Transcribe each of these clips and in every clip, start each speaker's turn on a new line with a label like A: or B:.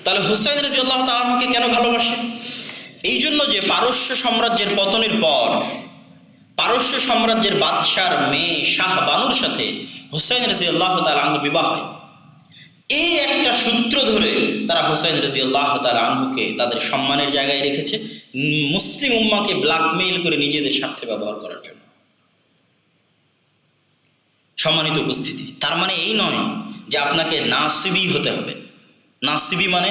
A: তাহলে হুসাইন রাদিয়াল্লাহু তাআলা আনহুকে কেন ভালোবাসে? এই জন্য যে পারস্য সাম্রাজ্যের পতনের পর পারস্য সাম্রাজ্যের বাদশার মেয়ে শাহবানুর সাথে হুসাইন রাদিয়াল্লাহু তাআলা আনহুর বিবাহ হয়। এই একটা সূত্র ধরে তারা হুসাইন রাদিয়াল্লাহু তাআলা আনহুকে তাদের সম্মানের জায়গায় রেখেছে, মুসলিম উম্মাহকে ব্ল্যাকমেইল করে নিজেদের স্বার্থে ব্যবহার করার জন্য। সম্মানিত উপস্থিতি, তার মানে এই নয় যে আপনাকে নাসিবি হতে হবে। নাসিবি মানে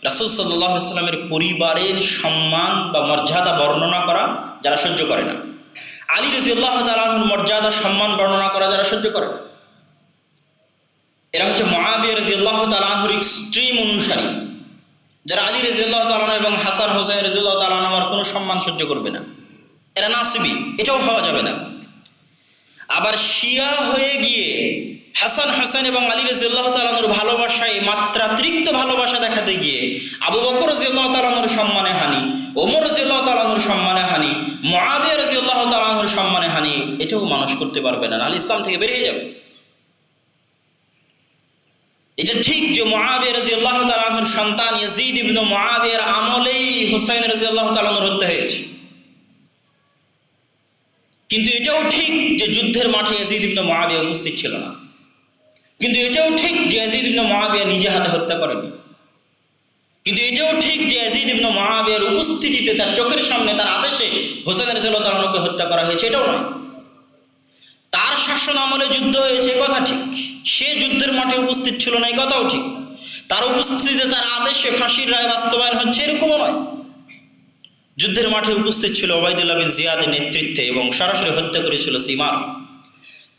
A: রাসূল সাল্লাল্লাহু আলাইহি ওয়াসাল্লামের পরিবারের সম্মান বা মর্যাদা বর্ণনা করা যারা সহ্য করে না, আলী রাদিয়াল্লাহু তাআলা আনহুর মর্যাদা সম্মান বর্ণনা করা যারা সহ্য করে না, এরা হচ্ছে মুআবিয়া রাদিয়াল্লাহু তাআলা আনহুর এক্সট্রিম অনুসারী, যারা আলী রাদিয়াল্লাহু তাআলা আনহু এবং হাসান হোসেন রাদিয়াল্লাহু তাআলা আনহুর কোনো সম্মান সহ্য করবে না, এরা নাসিবি, এটাও হওয়া যাবে না। আবার শিয়া হয়ে গিয়ে হাসান হোসেন এবং আলী রাদিয়াল্লাহু তাআলা আনহুর ভালোবাসায় মাত্রাতিরিক্ত ভালোবাসা দেখাতে গিয়ে আবু বকর রাদিয়াল্লাহু তাআলা আনহুর সম্মানে হানি, ওমর রাদিয়াল্লাহু তাআলা আনহুর সম্মানে হানি, মুআবিয়া রাদিয়াল্লাহু তাআলা আনহুর সম্মানে হানি, এটাও মানুষ করতে পারবে না, নাহলে ইসলাম থেকে বেরিয়ে যাবে। এটা ঠিক যে মুআবিয়া রাদিয়াল্লাহু তাআলা আনহুর সন্তান ইয়াজিদ ইবনে মুআবিয়ার আমলেই হুসাইন রাদিয়াল্লাহু তাআলা আনহুর হত্যা হয়েছে, কিন্তু এটাও ঠিক যে যুদ্ধের মাঠে ইয়াজিদ ইবনে মুআবিয়া উপস্থিত ছিল না, কিন্তু এটাও ঠিক যে ইয়াজিদ ইবনে মুআবিয়া নিজে হাতে হত্যা করেনি, কিন্তু এটাও ঠিক যে ইয়াজিদ ইবনে মুআবিয়ার উপস্থিতিতে তার চোখের সামনে তার আদেশে হুসাইন রাদিয়াল্লাহু তাআলা আনহুকে হত্যা করা হয়েছে, এটাও নয়। তার শাসন আমলে যুদ্ধ হয়েছে, কথা ঠিক, সে যুদ্ধের মাঠে উপস্থিত ছিল না, এই কথাও ঠিক, তার উপস্থিতিতে তার আদেশে ফাঁসির রায় বাস্তবায়ন হচ্ছে, এরকমও নয়। যুদ্ধের মাঠে উপস্থিত ছিল উবাইদুল্লাহ বিন জিয়াদের নেতৃত্বে এবং সরাসরি হত্যা করেছিল সিমার,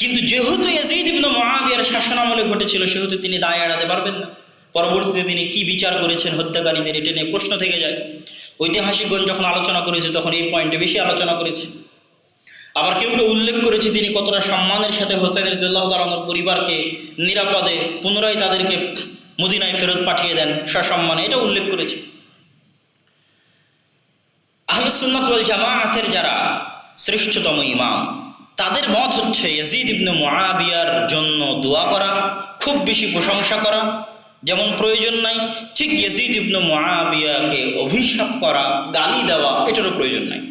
A: কিন্তু যেহেতু ইয়াজিদ ইবনে মুআবিয়ার শাসন আমলে ঘটেছিল সেহেতু তিনি দায় এড়াতে পারবেন না। পরবর্তীতে তিনি কি বিচার করেছেন হত্যাকারীদের, এটা নিয়ে প্রশ্ন থেকে যায়। ঐতিহাসিকগণ যখন আলোচনা করেছে তখন এই পয়েন্টে বেশি আলোচনা করেছে। আবার কেউ কেউ উল্লেখ করেছে তিনি কতটা সম্মানের সাথে হুসাইন রাদিয়াল্লাহু তাআলা আনহুর পরিবারকে নিরাপদে পুনরায় তাদেরকে মদিনায় ফেরত পাঠিয়ে দেন সসম্মানে, এটা উল্লেখ করেছে। আহলুস সুন্নাত ওয়াল জামাআতের যারা শ্রেষ্ঠতম ইমাম, তাদের মত হচ্ছে ইয়াজিদ ইবনে মুআবিয়ার জন্য দোয়া করা, খুব বেশি প্রশংসা করা যেমন প্রয়োজন নাই, ঠিক ইয়াজিদ ইবনে মুআবিয়াকে অভিশাপ করা, গালি দেওয়া, এটারও প্রয়োজন নাই।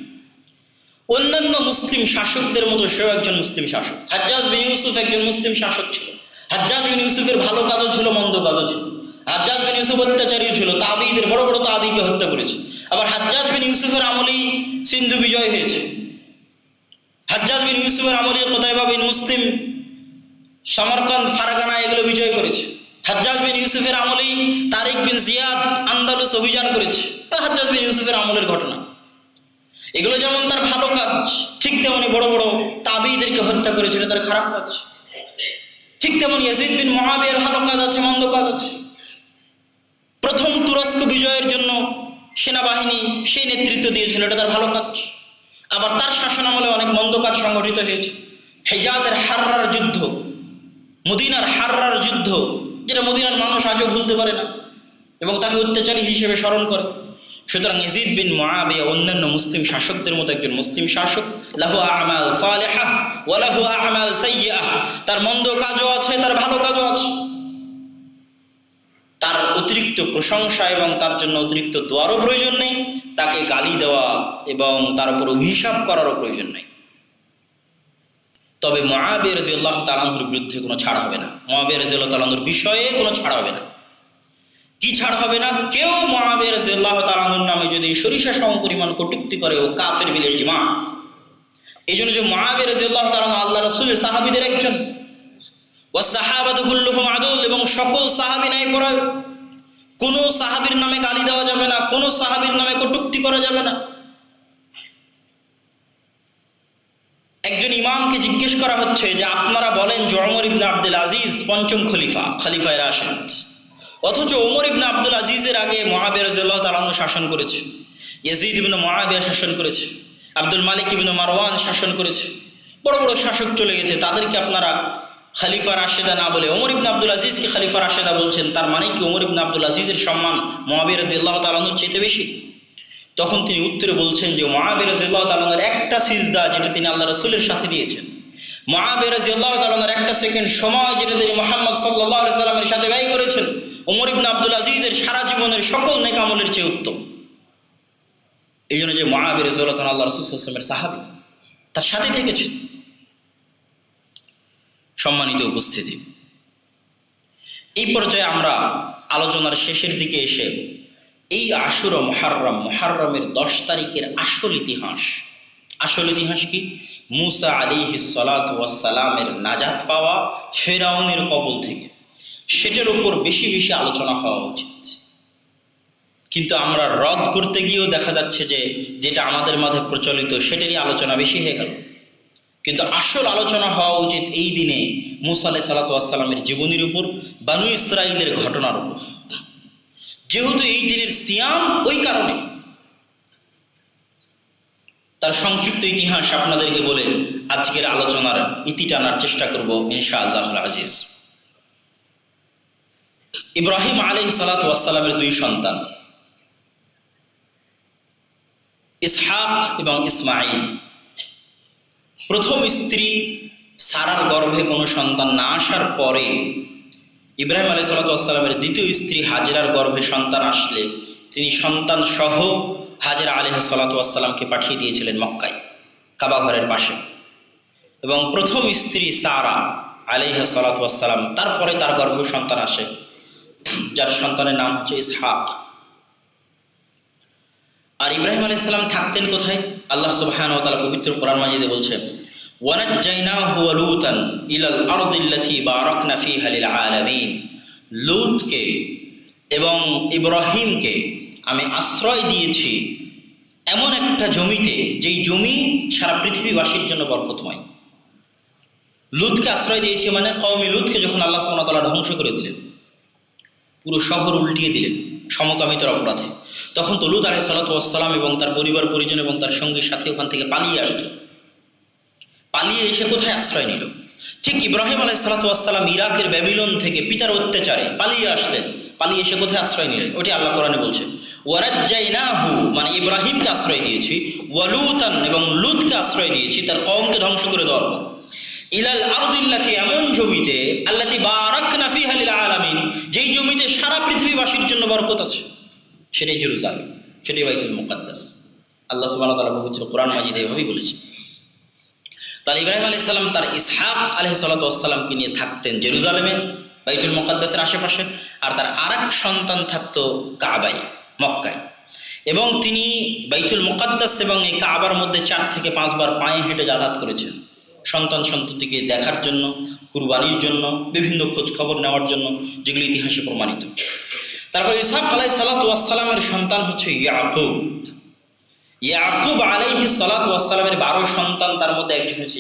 A: অন্যান্য মুসলিম শাসকদের মতো সেও একজন মুসলিম শাসক। হাজ্জাজ বিন ইউসুফ একজন মুসলিম শাসক ছিল। হাজ্জাজ বিন ইউসুফের ভালো কাজও ছিল, মন্দ কাজও ছিল। হাজ্জাজ বিন ইউসুফ অত্যাচারীও ছিল, তাবিদের বড় বড় তাবিকে হত্যা করেছে। আবার হাজ্জাজ বিন ইউসুফের আমলেই সিন্ধু বিজয় হয়েছে। হাজ্জাজ বিন ইউসুফের আমলে কুতাইবা বিন মুসলিম সামারকান্দ, ফারগানা এগুলো বিজয় করেছে। হাজ্জাজ বিন ইউসুফের আমলেই তারিক বিন জিয়াদ আন্দালুস অভিযান করেছে। হাজ্জাজ বিন ইউসুফের আমলের ঘটনা এগুলো যেমন তার ভালো কাজ, ঠিক তেমনি বড় বড় তাবিদেরকে হত্যা করেছিল তার খারাপ কাজ। ঠিক তেমন ইয়াজিদ বিন মুআবিয়ার ভালো কাজ আছে, মন্দ কাজ আছে। প্রথম তুরস্ক বিজয়ের জন্য সেনাবাহিনী সেই নেতৃত্ব দিয়েছিল, এটা তার ভালো কাজ। আবার তার শাসন আমলে অনেক মন্দ কাজ সংগঠিত হয়েছে। হিজাজের হাররার যুদ্ধ, মদিনার হাররার যুদ্ধ, যেটা মদিনার মানুষ আজও ভুলতে পারে না এবং তাকে অত্যাচারী হিসেবে স্মরণ করে। সুতরাং ইয়াজিদ বিন মুআবিয়া অন্যান্য মুসলিম শাসকদের মতো একজন মুসলিম শাসক। লাহু আমাল সালিহা ওয়া লাহু আমাল সাইয়্যিআ, তার মন্দ কাজও আছে, তার ভালো কাজও আছে। তার অতিরিক্ত প্রশংসা এবং তার জন্য অতিরিক্ত দোয়ারও প্রয়োজন নেই, তাকে গালি দেওয়া এবং তার উপর অভিশাপ করারও প্রয়োজন নেই। তবে মুআবিয়া রাদিয়াল্লাহু তাআলা আনহুর বিরুদ্ধে কোনো ছাড় হবে না, মুআবিয়া রাদিয়াল্লাহু তাআলা আনহুর বিষয়ে কোনো ছাড় হবে না। কি ছাড় হবে না? কেউ মুআবিয়া রাদিয়াল্লাহু তাআলা আনহুর নামে যদি সরিষা সমপরিমাণ কটূক্তি করে ও কাফের বিল ইজমা। এই জন্য যে মুআবিয়া রাদিয়াল্লাহু তাআলা আল্লাহ রাসূলের সাহাবীদের একজন, ওয়াস সাহাবাতু কুল্লুহুম আদুল, এবং সকল সাহাবী ন্যায়পরায়ণ। কোনো সাহাবীর নামে গালি দেওয়া যাবে না, কোনো সাহাবীর নামে কটূক্তি করা যাবে না। একজন ইমামকে জিজ্ঞেস করা হচ্ছে যে আপনারা বলেন যে ওমর ইবনে আব্দুল আজিজ পঞ্চম খলিফায়ে রাশিদ, অথচ ওমর ইবনে আব্দুল আজিজের আগে মুআবিয়া রাদিয়াল্লাহু তাআলা আনহু শাসন করেছে, ইয়াজিদ ইবনে মুআবিয়া শাসন করেছে, আব্দুল মালিক ইবনে মারওয়ান শাসন করেছে, বড় বড় শাসক চলে গেছে, তাদেরকে আপনারা খলিফা রাশেদা না বলে ওমর ইবনে আব্দুল আজিজকে খলিফা রাশেদা বলছেন, তার মানে কি ওমর ইবনে আব্দুল আজিজের সম্মান মুআবিয়া রাদিয়াল্লাহু তাআলা আনহুর চেয়ে বেশি? তখন তিনি উত্তরে বলছেন যে মুআবিয়া রাদিয়াল্লাহু তাআলা আনহুর একটা সিজদা যেটা তিনি আল্লাহ রাসূলের সাথে দিয়েছেন, মুআবিয়া রাদিয়াল্লাহু তাআলা আনহুর একটা সেকেন্ড সময় যেটা তিনি মুহাম্মদ সাল্লাল্লাহু আলাইহি সাল্লামের সাথে ব্যয় করেছেন, ওমর ইবনে আব্দুল আজিজের সারা জীবনের সকল নেক আমলের চেয়ে উত্তম। এই জন্য যে মুআবিয়া রাদিয়াল্লাহু তাআলা আল্লাহ রাসূল সাল্লাল্লাহু আলাইহি ওয়াসাল্লামের সাহাবী, তার সাথে থেকেছে। সম্মানিত উপস্থিতি, এই পর্যায়ে আমরা আলোচনার শেষের দিকে এসে এই আশুরা মুহাররমের 10 তারিখের আসল ইতিহাস কি? মুসা আলাইহিস সালাতু ওয়াস সালামের নাজাত পাওয়া ফিরআউনের কবল থেকে, সেটার উপর বেশি বেশি আলোচনা হওয়া উচিত। কিন্তু আমরা রদ করতে গিয়েও দেখা যাচ্ছে যে যেটা আমাদের মাঝে প্রচলিত সেটারই আলোচনা বেশি হয়ে গেল। কিন্তু আসল আলোচনা হওয়া উচিত এই দিনে মুসা আলাইহিস সালাতু ওয়াস সালামের জীবনীর উপর, বানু ইসরাইলের ঘটনার উপর। যেহেতু এই দিনের সিয়াম, ওই কারণে তার সংক্ষিপ্ত ইতিহাস আপনাদেরকে বলে আজকের আলোচনার ইতি টানার চেষ্টা করব ইনশাআল্লাহুল আজিজ। ইব্রাহিম আলাইহিস সালাতু ওয়াস সালামের 2 সন্তান, ইসহাক এবং ইসমাঈল। প্রথম স্ত্রী সারার গর্ভে কোনো সন্তান না আসার পরে ইব্রাহিম আলাইহিস সালাতু ওয়াস সালামের দ্বিতীয় স্ত্রী হাজেরার গর্ভে সন্তান আসলে তিনি সন্তান সহ হাজেরা আলাইহিস সালাতু ওয়াস সালামকে পাঠিয়ে দিয়েছিলেন মক্কায়, কাবা ঘরের পাশে। এবং প্রথম স্ত্রী সারা আলাইহিস সালাতু ওয়াস সালাম, তারপরে তার গর্ভে সন্তান আসে, যার সন্তানের নাম হচ্ছে ইসহাক। আর ইব্রাহিম আলাইহিস সালাম থাকতেন কোথায়? আল্লাহ সুবহানাহু ওয়া তাআলা পবিত্র কোরআন মাজিদে বলছেন, ওয়ানাজ্জাইনাহু ওয়া লূতান ইলাল আরদিল্লাতী বারাকনা ফীহা লিল আলামিন। লূতকে এবং ইব্রাহিমকে আমি আশ্রয় দিয়েছি এমন একটা জমিতে, যেই জমি সারা পৃথিবীবাসীর জন্য বরকতময়। লূতকে আশ্রয় দিয়েছি মানে কওমে লূতকে যখন আল্লাহ সুবহানাহু ওয়া তাআলা ধ্বংস করে দিলেন, পুরো শহর উল্টিয়ে দিলেন সমকামিতার অপরাধে, তখন তো লূত আলাইহিস সালাতু ওয়াস সালাম এবং তার পরিবার পরিজন এবং তার সঙ্গীর সাথে ওখান থেকে পালিয়ে আসলো। পালিয়ে এসে কোথায় আশ্রয় নিল? ঠিক ইব্রাহিম আলাইহিস সালাতু ওয়াস সালাম ইরাকের ব্যাবিলন থেকে পিতার অত্যাচারে পালিয়ে আসলেন। পালিয়ে এসে কোথায় আশ্রয় নিলেন? ওটি আল্লাহ কোরআনে বলছেন, ওয়ানাজ্জাইনাহু মানে ইব্রাহিমকে আশ্রয় দিয়েছি, ওয়া লূতান এবং লূতকে আশ্রয় দিয়েছি তার কওমকে ধ্বংস করে দেওয়ার পর, ইলাল আরদিল্লাতী এমন জমিতে, আল্লাতী বারাকনা ফীহা লিল আলামিন যেই জমিতে সারা পৃথিবীবাসীর জন্য বরকত আছে, সেটাই জেরুজালেম, সেটাই বাইতুল মুকাদ্দাস। আল্লাহ সুবহানাহু ওয়া তাআলা পবিত্র কোরআন মাজিদে এভাবেই বলেছেন। তাহলে ইব্রাহিম আলাইহিস সালাম তার ইসহাক আলাইহিস সালাতু ওয়াস সালামকে নিয়ে থাকতেন জেরুজালেমে, বাইতুল মুকাদ্দাসের আশেপাশে, আর তার আরেক সন্তান থাকতো কাবায়, মক্কায়। এবং তিনি বাইতুল মুকাদ্দাস এবং এই কাবার মধ্যে 4 থেকে 5 বার পায়ে হেঁটে যাতায়াত করেছেন, সন্তান সন্ততিকে দেখার জন্য, কুরবানির জন্য, বিভিন্ন খোঁজ খবর নেওয়ার জন্য, যেগুলি ইতিহাসে প্রমাণিত। তারপর ইসহাক আলাইহিস সালাতু ওয়াস সালামের সন্তান হচ্ছে ইয়াকুব আলাইহিস সালাতু ওয়াস সালামের 12 সন্তান, তার মধ্যে একজন হচ্ছে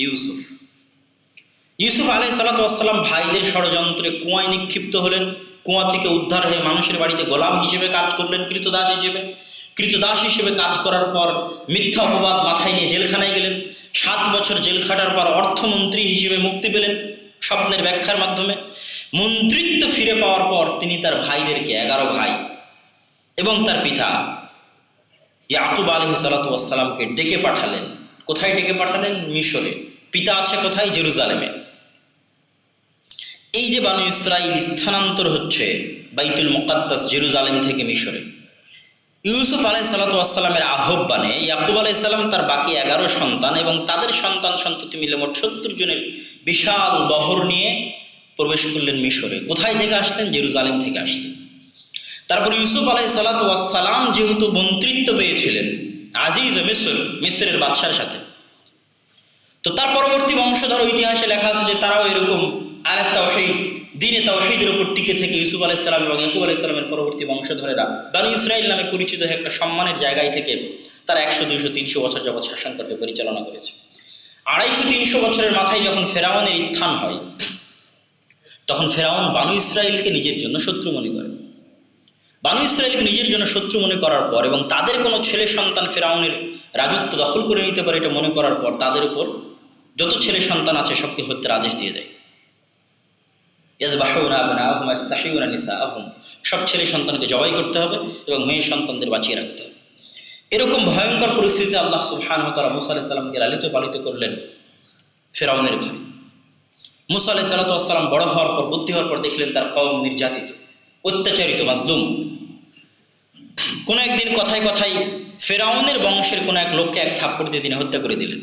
A: ইউসুফ আলাইহিস সালাতু ওয়াস সালাম ভাইদের ষড়যন্ত্রে কুয়ায় নিক্ষিপ্ত হলেন। কুয়া থেকে উদ্ধার হয়ে মানুষের বাড়িতে গোলাম হিসেবে কাজ করলেন, কৃতদাস হিসেবে কাজ করার পর মিথ্যা অপবাদ মাথায় নিয়ে জেলখানায় গেলেন। 7 বছর জেল খাটার পর অর্থমন্ত্রী হিসেবে মুক্তি পেলেন স্বপ্নের ব্যাখ্যার মাধ্যমে। মন্ত্রিত্ব ফিরে পাওয়ার পর তিনি তার ভাইদেরকে, 11 ভাই এবং তার পিতা ইয়াকুব আলাইহিস সালাতু ওয়াস সালামকে ডেকে পাঠালেন। কোথায় ডেকে পাঠালেন? মিশরে। পিতা আছে কোথায়? জেরুজালেমে। এই যে বানু ইসরাইল স্থানান্তর হচ্ছে বাইতুল মুকাদ্দাস জেরুজালেম থেকে মিশরে, ইউসুফ আলাইহিস সালাতু ওয়াস সালামের আহ্বানে ইয়াকুব আলাইহিস সালাম তার বাকি 11 সন্তান এবং তাদের সন্তান সন্ততি মিলে মোট 70 জনের বিশাল বহর নিয়ে প্রবেশ করলেন মিশরে। কোথায় থেকে আসলেন? জেরুজালেম থেকে আসলেন। তারপর ইউসুফ আলাইহিস সালাতু ওয়াস সালাম যেহেতু মন্ত্রিত্ব পেয়েছিলেন আজিজ মিসরের বাদশার সাথে, তো তার পরবর্তী বংশধর ইতিহাসে লেখা আছে যে তারাও এরকম আলা তাওহীদ, দ্বীনে তাওহীদের উপর টিকে থেকে ইউসুফ আলাইহিস সালাম এবং ইয়াকুব আলাইহিস সালামের পরবর্তী বংশধরেরা বানু ইসরাইল নামে পরিচিত হয়ে একটা সম্মানের জায়গায় থেকে তারা 100, 200, 300 বছর যাবৎ শাসন করতে পরিচালনা করেছে। 250-300 বছরের মাথায় যখন ফেরাউনের উত্থান হয়, তখন ফেরাউন বানু ইসরাইলকে নিজের জন্য শত্রু মনে করে। বানু ইসরাইলকে নিজের জন্য শত্রু মনে করার পর এবং তাদের কোনো ছেলে সন্তান ফেরাউনের রাজত্ব দখল করে নিতে পারে এটা মনে করার পর তাদের উপর যত ছেলে সন্তান আছে সবকে হত্যার আদেশ দিয়ে যায়। ইয়াযবাহুনা আবনাআহুম ওয়া ইস্তাহয়ুনা নিসাআহুম, সব ছেলে সন্তানকে জবাই করতে হবে এবং মেয়ে সন্তানদের বাঁচিয়ে রাখতে হবে। এরকম ভয়ঙ্কর পরিস্থিতিতে আল্লাহ সুবহানাহু ওয়া তাআলা মুসা আলাইহিস সালামকে লালিত পালিত করলেন ফেরাউনের ঘরে। মুসা আলাইহিস সালাম বড় হওয়ার পর, বুদ্ধি হওয়ার পর দেখলেন তার কওম নির্যাতিত, অত্যাচারিত, মাজলুম। কোনো একদিন কথায় কথায় ফেরাউনের বংশের কোনো এক লোককে এক থাপ্পড় দিয়ে তিনি হত্যা করে দিলেন।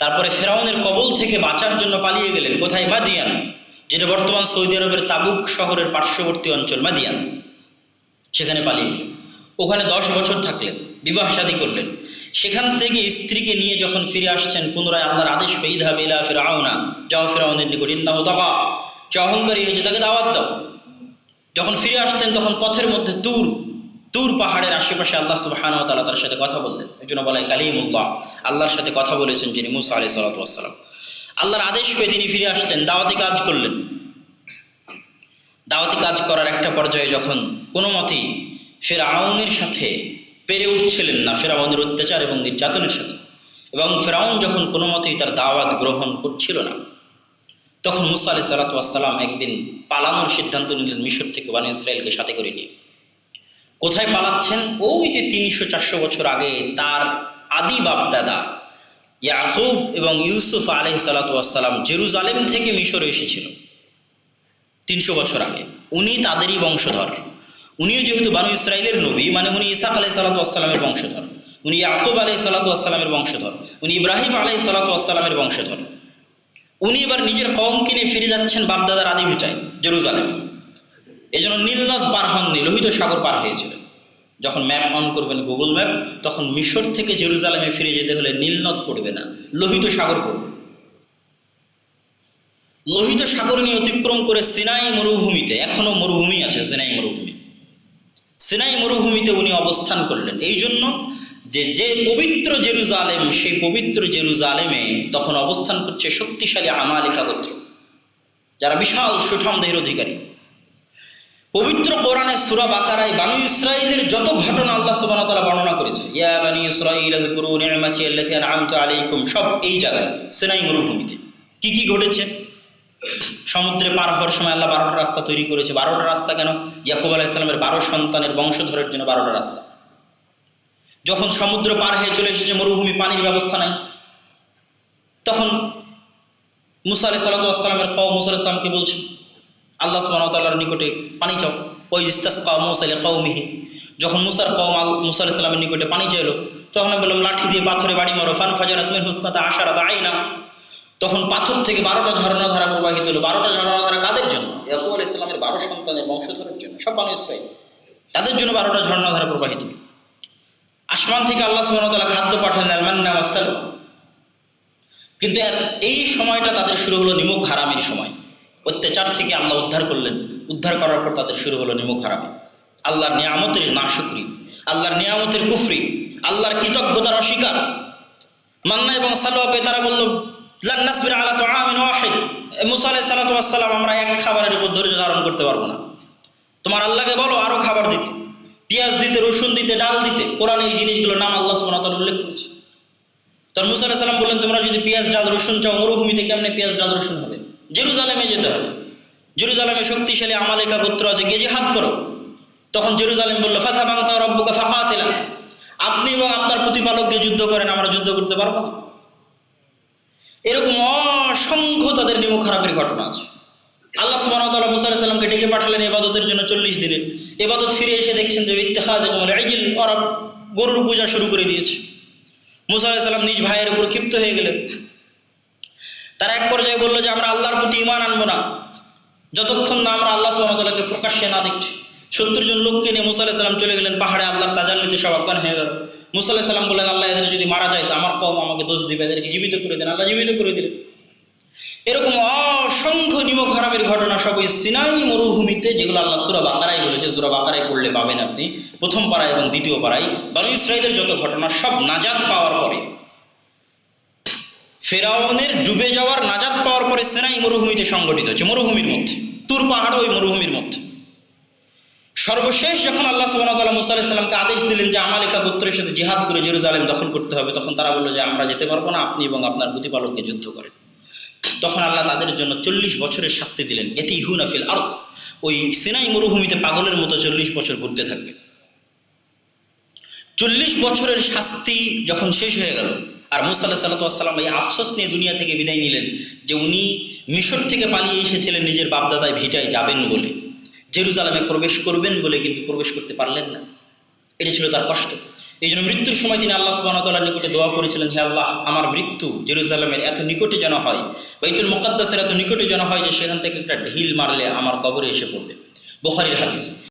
A: তারপরে ফেরাউনের কবল থেকে বাঁচার জন্য পালিয়ে গেলেন কোথায়? মাদিয়ান, যেটা বর্তমান সৌদি আরবের তাবুক শহরের পার্শ্ববর্তী অঞ্চল মাদিয়ান। সেখানে পালিয়ে গেলেন, ওখানে 10 বছর থাকলেন, বিবাহ শাদী করলেন। সেখান থেকে স্ত্রীকে নিয়ে যখন ফিরে আসছেন, পুনরায় আল্লাহর আদেশ পেয়ে ইযহাব ইলা ফিরআউনা, যাও ফিরআউনের নিকট, ইন্নাহু তাগা, সে অহংকারী হয়েছে, তাকে দাওয়াত দাও। যখন ফিরে আসলেন তখন পথের মধ্যে তুর পাহাড়ের আশেপাশে আল্লাহ সুবহানাহু ওয়া তাআলা তার সাথে কথা বললেন। এই জন্য বলা হয় কালিমুল্লাহ, আল্লাহর সাথে কথা বলেছেন যিনি, মুসা আলাইহিস সালাতু ওয়াস সালাম। আল্লাহর আদেশ পেয়ে তিনি ফিরে আসলেন, দাওয়াতি কাজ করলেন। দাওয়াতি কাজ করার একটা পর্যায়ে যখন কোনো মতেই ফেরাউনের সাথে পেরে উঠছিলেন না, ফেরাউনের অত্যাচার এবং নির্যাতনের সাথে, এবং ফেরাউন যখন কোনো মতেই তার দাওয়াত গ্রহণ করছিল না, তখন মুসা আলাইহিস সালাতু ওয়াস সালাম একদিন পালানোর সিদ্ধান্ত নিলেন মিশর থেকে বনী ইসরাইলকে সাথে করে নিয়ে। কোথায় পালাচ্ছেন? ওই যে 300-400 বছর আগে তার আদি বাপদাদা ইয়াকুব এবং ইউসুফ আলাইহিস সালাতু ওয়াস সালাম জেরুজালেম থেকে মিশরে এসেছিল 300 বছর আগে। উনি তাদেরই বংশধর। উনিও যেহেতু বানু ইসরাইলের নবী, মানে উনি ইসাক আলাইহিস সালাতু ওয়াস সালামের বংশধর, উনি ইয়াকুব আলাইহিস সালাতু ওয়াস সালামের বংশধর, উনি ইব্রাহিম আলাইহিস সালাতু ওয়াস সালামের বংশধর। উনি এবার নিজের কওমকে নিয়ে ফিরে যাচ্ছেন বাপদাদার আদি ভিটায় জেরুজালেম। এই জন্য নীলনদ পার হননি, লোহিত সাগর পার হয়েছিলেন। যখন ম্যাপ অন করবেন গুগল ম্যাপ, তখন মিশর থেকে জেরুজালেমে ফিরে যেতে হলে নীলনদ পড়বে না, লোহিত সাগর পড়বে। লোহিত সাগর নিয়ে অতিক্রম করে সিনাই মরুভূমিতে, এখনো মরুভূমি আছে সিনাই মরুভূমি, সিনাই মরুভূমিতে উনি অবস্থান করলেন। এই জন্য যে পবিত্র জেরুজালেম, সেই পবিত্র জেরুজালেমে তখন অবস্থান করছে শক্তিশালী আমালিকা গোত্র, যারা বিশাল সুঠাম দেহের অধিকারী। পবিত্র কোরআনে সূরা বাকারায় বানু ইসরাইলের যত ঘটনা আল্লাহ সুবহানাহু ওয়া তাআলা বর্ণনা করেছে, ইয়া বানি ইসরাঈল আযকুরু নি'মাতি আল্লাতী আন'আমতু আলাইকুম, সব এই জায়গায় সিনাই মরুভূমিতে। কি কি ঘটেছে? সমুদ্রে পার হওয়ার সময় আল্লাহ 12টা রাস্তা তৈরি করেছে। 12টা রাস্তা কেন? ইয়াকুব আলাইহিস সালামের 12 সন্তানের বংশধরের জন্য 12টা রাস্তা। যখন সমুদ্র পার হয়ে চলে এসেছে মরুভূমি, পানির ব্যবস্থা নাই, তখন মুসা আলাইহিস সালামের কওম মুসা আলাইহিস সালামকে বলছে, আল্লাহ সুবহানাহু ওয়া তাআলার নিকটে পানি চাও। ওই ইস্তাসকা মুসা লিকাওমিহি, যখন মুসার কওম মুসা আলাইহিস সালামের নিকটে পানি চাইলো, তখন আমি বললাম লাঠি দিয়ে পাথরে বাড়ি মারো। ফানফাজারাত মিনহু ইসনাতা আশারাতা আইনা, তখন পাথর থেকে 12টা ঝর্ণাধারা প্রবাহিত হলো। 12টা ঝর্ণাধারা কাদের জন্য? ইয়াকুব আলাইহিস সালামের 12 সন্তানের বংশধরের জন্য, সব বানু ইসরাঈল, তাদের জন্য 12টা ঝর্ণাধারা প্রবাহিত। আসমান থেকে আল্লাহ সুবহানাহু ওয়া তাআলা খাদ্য পাঠালেন, আল মান্না ওয়াস সালওয়া। কিন্তু এই সময়টা তাদের শুরু হলো নিমক হারামির সময়। অত্যাচার থেকে আল্লাহ উদ্ধার করলেন, উদ্ধার করার পর তাদের শুরু হলো নিমক হারামি, আল্লাহর নিয়ামতের নাশুকরি, আল্লাহর নিয়ামতের কুফরি, আল্লাহর কৃতজ্ঞতার অস্বীকার। মান্না এবং সালওয়া পেয়ে তারা বলল, লান নাসবির আলা তুআমিন ওয়াহিদ, মুসা আলাইহিস সালাতু ওয়াস সালাম, আমরা এক খাবারের উপর ধৈর্য ধারণ করতে পারবো না। তোমার আল্লাহকে বলো আরো খাবার দিতে, পেঁয়াজ দিতে, রসুন দিতে, ডাল দিতে। কোরআনে এই জিনিসগুলোর নাম আল্লাহ সুবহানাহু ওয়া তাআলা উল্লেখ করেছে। তখন মুসা আলাইহিস সালাম বললেন, তোমরা যদি পেঁয়াজ ডাল রসুন চাও, মরুভূমিতে কেমনে পেঁয়াজ ডাল রসুন হবে? জেরুজালেমে যেতে হবে, জেরুজালেমে শক্তিশালী আমালিকা গোত্র আছে, গিয়ে জিহাদ করো। তখন জেরুজালেম বলল, ফাযহাব আনতা ওয়া রাব্বুকা ফাকাতিলা, আপনি এবং আপনার প্রতিপালককে যুদ্ধ করেন, আমরা যুদ্ধ করতে পারবো না। এরকম অসংখ্য তাদের নিমক খারাপের ঘটনা আছে। আল্লাহ সুবহানাহু ওয়া তাআলা মুসা আলাইহিস সালামকে ডেকে পাঠালেন ইবাদতের জন্য 40 দিনের ইবাদত। ফিরে এসে দেখছেন যে ইত্তিখাযুকুমুল ইজল, ওরা গরুর পূজা শুরু করে দিয়েছে। মুসা আলাইহিস সালাম নিজ ভাইয়ের উপর ক্ষিপ্ত হয়ে গেলেন। তারা এক পর্যায়ে বলল যে আমরা আল্লাহর প্রতি ঈমান আনবো না যতক্ষণ না আমরা আল্লাহ সুবহানাহু ওয়া তাআলাকে প্রকাশ্যে না দেখছি। 70 জন লোককে নিয়ে মুসা আলাইহিস সালাম চলে গেলেন পাহাড়ে, আল্লাহর তাজাল্লিতে সব অজ্ঞান হয়ে গেল। মুসা আলাইহিস সালাম বললেন, আল্লাহ এদের যদি মারা যায় তো আমার কওম আমাকে দোষ দিবে, এদেরকে জীবিত করে দেন। আল্লাহ জীবিত করে দিলেন। এরকম অসংখ্য নিমক হারামের ঘটনা সব ওই সিনাই মরুভূমিতে, যেগুলো আল্লাহ সূরা বাকারায় বলেছে। সূরা বাকারায় পড়লে পাবেন আপনি, প্রথম পারায় এবং দ্বিতীয় পারায় বনী ইসরাঈলের যত ঘটনা সব নাজাত পাওয়ার পরে, ফেরাউনের ডুবে যাওয়ার নাজাত পাওয়ার পরে সিনাই মরুভূমিতে সংগঠিত হচ্ছে। মরুভূমির মধ্যে, তুর পাহাড় ওই মরুভূমির মধ্যে। সর্বশেষ যখন আল্লাহ সুবহানাহু ওয়া তাআলা মুসা আলাইহিস সালামকে আদেশ দিলেন যে আমালিকা গোত্রের সাথে জিহাদ করে জেরুজালেম দখল করতে হবে, তখন তারা বলল যে আমরা যেতে পারবো না, আপনি এবং আপনার প্রতিপালককে যুদ্ধ করেন। তখন আল্লাহ তাদের জন্য 40 বছরের শাস্তি দিলেন। ইয়াতিহুনা ফিল আরজ, ওই সিনাই মরুভূমিতে পাগলের মতো 40 বছর ঘুরতে থাকবে। 40 বছরের শাস্তি যখন শেষ হয়ে গেল, আর মুসা আলাইহিস সালাম এই আফসোস নিয়ে দুনিয়া থেকে বিদায় নিলেন যে উনি মিশর থেকে পালিয়ে এসেছিলেন নিজের বাপদাদায় ভিটায় যাবেন বলে, জেরুজালেমে প্রবেশ করবেন বলে কিন্তু প্রবেশ করতে পারলেন না। এটা ছিল তার কষ্ট। এই জন্য মৃত্যুর সময় তিনি আল্লাহ সুবহানাহু ওয়া তাআলার নিকটে দোয়া করেছিলেন, হে আল্লাহ, আমার মৃত্যু জেরুজালেমের এত নিকটে যেন হয়, বাইতুল মুকাদ্দাসের এত নিকটে যেন হয় যে সেখান থেকে একটা ঢিল মারলে আমার কবরে এসে পড়বে। বুখারীর হাদিস।